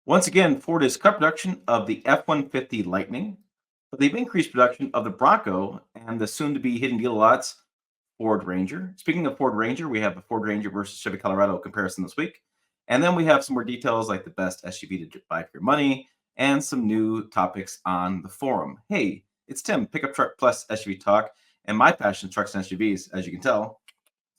Once again, Ford has cut production of the F-150 Lightning, but they've increased production of the Bronco and the soon-to-be hidden deal lots Ford Ranger. Speaking of Ford Ranger, we have a Ford Ranger versus Chevy Colorado comparison this week. And then we have some more details like the best SUV to buy for your money and some new topics on the forum. Hey, it's Tim, Pickup Truck Plus SUV Talk, and my passion is trucks and SUVs, as you can tell,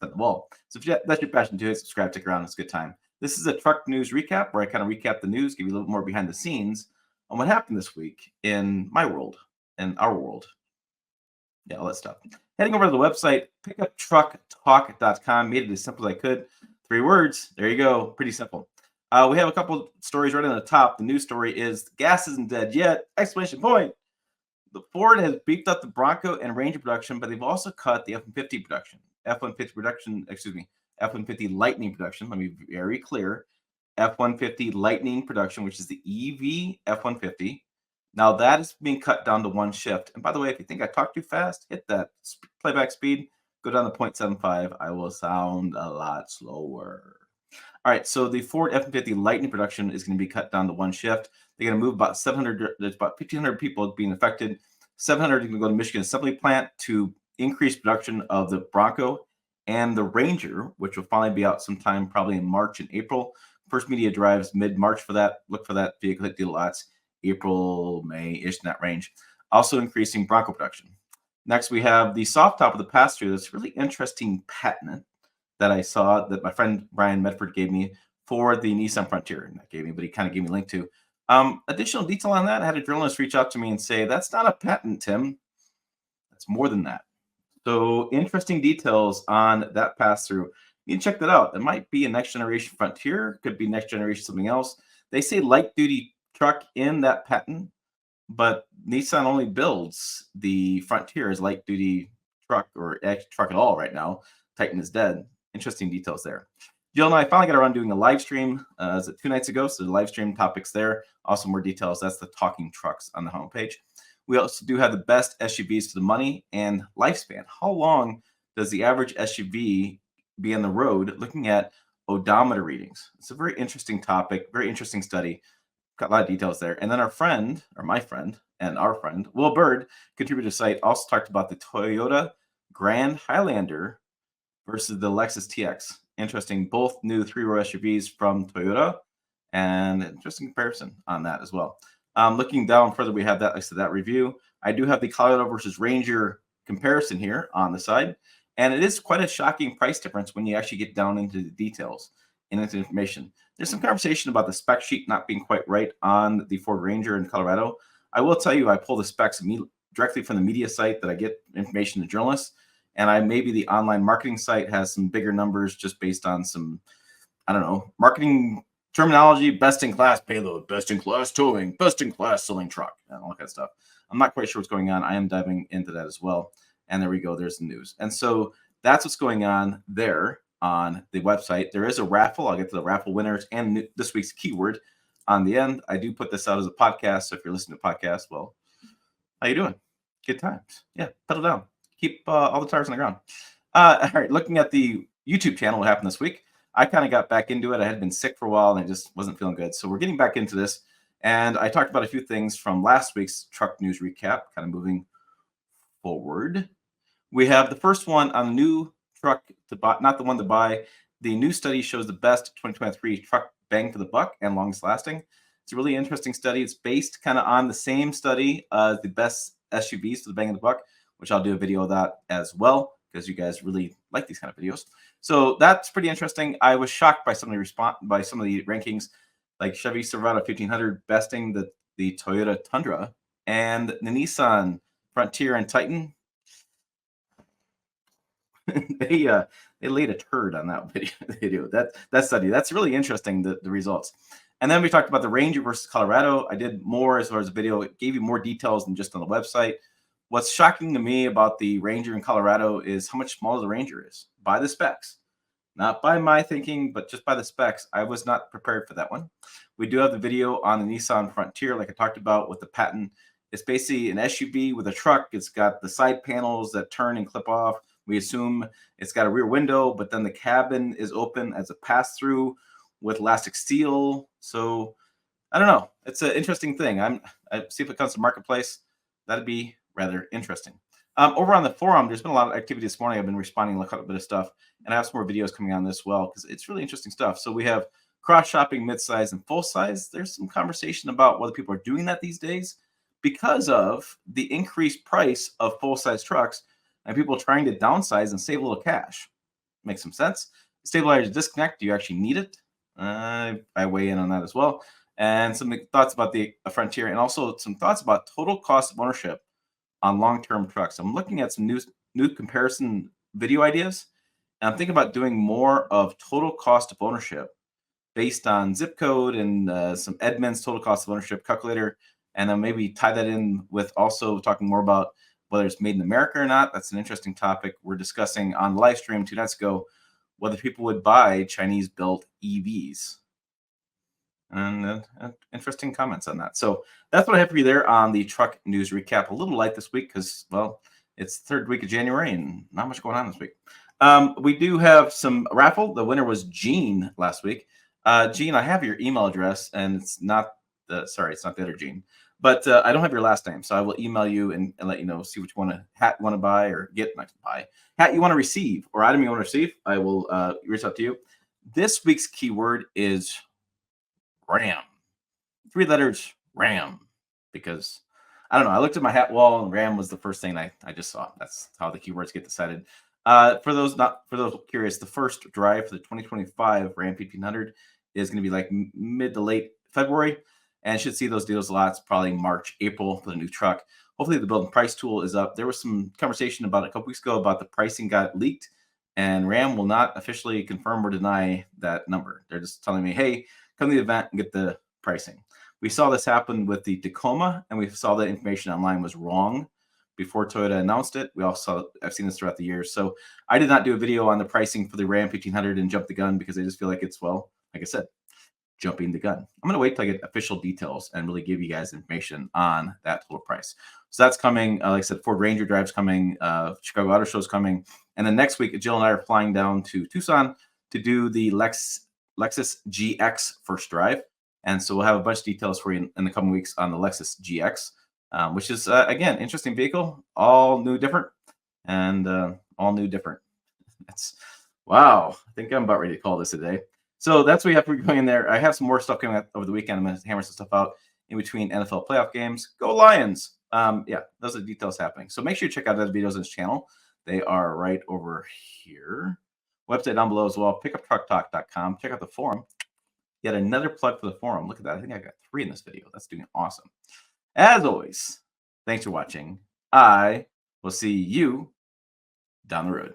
at the wall. So if that's your passion too, subscribe, stick around. It's a good time. This is a truck news recap where I kind of recap the news, give you a little more behind the scenes on what happened this week in my world, in our world. Yeah, all that stuff. Heading over to the website, pickuptrucktalk.com. Made it as simple as I could. 3 words. There you go. Pretty simple. We have a couple stories right on the top. The news story is gas isn't dead yet! Exclamation point. The Ford has beefed up the Bronco and Ranger production, but they've also cut the F-150 production. F-150 production, excuse me, F-150 Lightning production. Let me be very clear. F-150 Lightning production, which is the EV F-150. Now that is being cut down to 1 shift. And by the way, if you think I talk too fast, hit that playback speed, go down to 0.75. I will sound a lot slower. All right, so the Ford F-150 Lightning production is going to be cut down to 1 shift. They're going to move about 700, there's about 1,500 people being affected. 700 are going to go to Michigan Assembly Plant to increase production of the Bronco and the Ranger, which will finally be out sometime probably in March and April. First media drives mid-March for that. Look for that vehicle hit deal lots. April, May-ish in that range. Also increasing Bronco production. Next, we have the soft top of the pass-through. This really interesting patent that I saw that my friend Brian Medford gave me for the Nissan Frontier. Not gave me, but he kind of gave me a link to. Additional detail on that, I had a journalist reach out to me and say, that's not a patent, Tim. That's more than that. So interesting details on that pass-through. You can check that out. It might be a next generation Frontier, could be next generation something else. They say light duty truck in that patent, but Nissan only builds the Frontier as light duty truck or truck at all right now. Titan is dead. Interesting details there. Jill and I finally got around doing a live stream. Was it 2 nights ago? So the live stream topics there. Also more details. That's the talking trucks on the homepage. We also do have the best SUVs for the money and lifespan. How long does the average SUV be on the road looking at odometer readings? It's a very interesting topic, very interesting study. Got a lot of details there. And then our friend, or my friend, and our friend, Will Bird, contributor site, also talked about the Toyota Grand Highlander versus the Lexus TX. Interesting, both new 3-row SUVs from Toyota, and interesting comparison on that as well. Looking down further, we have that, like I said, that review. I do have the Colorado versus Ranger comparison here on the side, and it is quite a shocking price difference when you actually get down into the details and into information. There's some conversation about the spec sheet not being quite right on the Ford Ranger in Colorado. I will tell you, I pull the specs directly from the media site that I get information to journalists, and maybe the online marketing site has some bigger numbers just based on some, I don't know, marketing terminology, best in class payload, best in class towing, best in class selling truck, and all that kind of stuff. I'm not quite sure what's going on. I am diving into that as well. And there we go. There's the news. And so that's what's going on there on the website. There is a raffle. I'll get to the raffle winners and this week's keyword on the end. I do put this out as a podcast. So if you're listening to podcasts, well, how you doing? Good times. Yeah, pedal down. Keep all the tires on the ground. All right, looking at the YouTube channel, what happened this week? I kind of got back into it. I had been sick for a while and I just wasn't feeling good. So we're getting back into this. And I talked about a few things from last week's truck news recap, kind of moving forward. We have the first one on the new truck to buy, not the one to buy. The new study shows the best 2023 truck bang for the buck and longest lasting. It's a really interesting study. It's based kind of on the same study as the best SUVs for the bang of the buck, which I'll do a video of that as well because you guys really like these kind of videos. So that's pretty interesting. I was shocked by some of the rankings, like Chevy Silverado 1500 besting the Toyota Tundra and the Nissan Frontier and Titan. they laid a turd on that video. That study. That's really interesting, the results. And then we talked about the Ranger versus Colorado. I did more as far as a video. It gave you more details than just on the website. What's shocking to me about the Ranger in Colorado is how much smaller the Ranger is by the specs. Not by my thinking, but just by the specs. I was not prepared for that one. We do have the video on the Nissan Frontier, like I talked about with the patent. It's basically an SUV with a truck. It's got the side panels that turn and clip off. We assume it's got a rear window, but then the cabin is open as a pass-through with elastic steel. So I don't know. It's an interesting thing. I see if it comes to marketplace. That'd be rather interesting. Over on the forum, there's been a lot of activity this morning. I've been responding to a bit of stuff, and I have some more videos coming on this well because it's really interesting stuff. So we have cross shopping, mid-size, and full size. There's some conversation about whether people are doing that these days because of the increased price of full size trucks and people trying to downsize and save a little cash. Makes some sense. Stabilizer disconnect. Do you actually need it? I weigh in on that as well, and some thoughts about the Frontier, and also some thoughts about total cost of ownership on long-term trucks. I'm looking at some new comparison video ideas, and I'm thinking about doing more of total cost of ownership based on zip code and some Edmunds total cost of ownership calculator, and then maybe tie that in with also talking more about whether it's made in America or not. That's an interesting topic. We're discussing on the live stream 2 nights ago whether people would buy Chinese built EVs. And interesting comments on that. So that's what I have for you there on the truck news recap. A little light this week because, well, it's the third week of January and not much going on this week. We do have some raffle. The winner was Gene last week. Gene, I have your email address, and it's not it's not the other Gene, but I don't have your last name, so I will email you and let you know. See which one hat you want to buy or get, not to buy, hat you want to receive or item you want to receive. I will reach out to you. This week's keyword is RAM. 3 letters, RAM, because I don't know. I looked at my hat wall and RAM was the first thing I just saw. That's how the keywords get decided. For those curious, the first drive for the 2025 Ram 1500 is going to be like mid to late February, and should see those deals lots probably March, April for the new truck. Hopefully, the build and price tool is up. There was some conversation about a couple weeks ago about the pricing got leaked, and Ram will not officially confirm or deny that number. They're just telling me, hey, come to the event and get the pricing. We saw this happen with the Tacoma, and we saw that information online was wrong before Toyota announced it. I've seen this throughout the years. So I did not do a video on the pricing for the Ram 1500 and jump the gun because I just feel like it's, well, like I said, jumping the gun. I'm going to wait till I get official details and really give you guys information on that total price. So that's coming. Like I said, Ford Ranger Drive's coming. Chicago Auto Show's coming. And then next week, Jill and I are flying down to Tucson to do the Lexus GX first drive. And so we'll have a bunch of details for you in the coming weeks on the Lexus GX, which is, again, interesting vehicle, all new, different, and all new, different. That's, wow. I think I'm about ready to call this a day. So that's what we have for going in there. I have some more stuff coming up over the weekend. I'm going to hammer some stuff out in between NFL playoff games. Go Lions. Yeah, those are the details happening. So make sure you check out those videos on this channel. They are right over here. Website down below as well, pickuptrucktalk.com. Check out the forum. Yet another plug for the forum. Look at that. I think I got 3 in this video. That's doing awesome. As always, thanks for watching. I will see you down the road.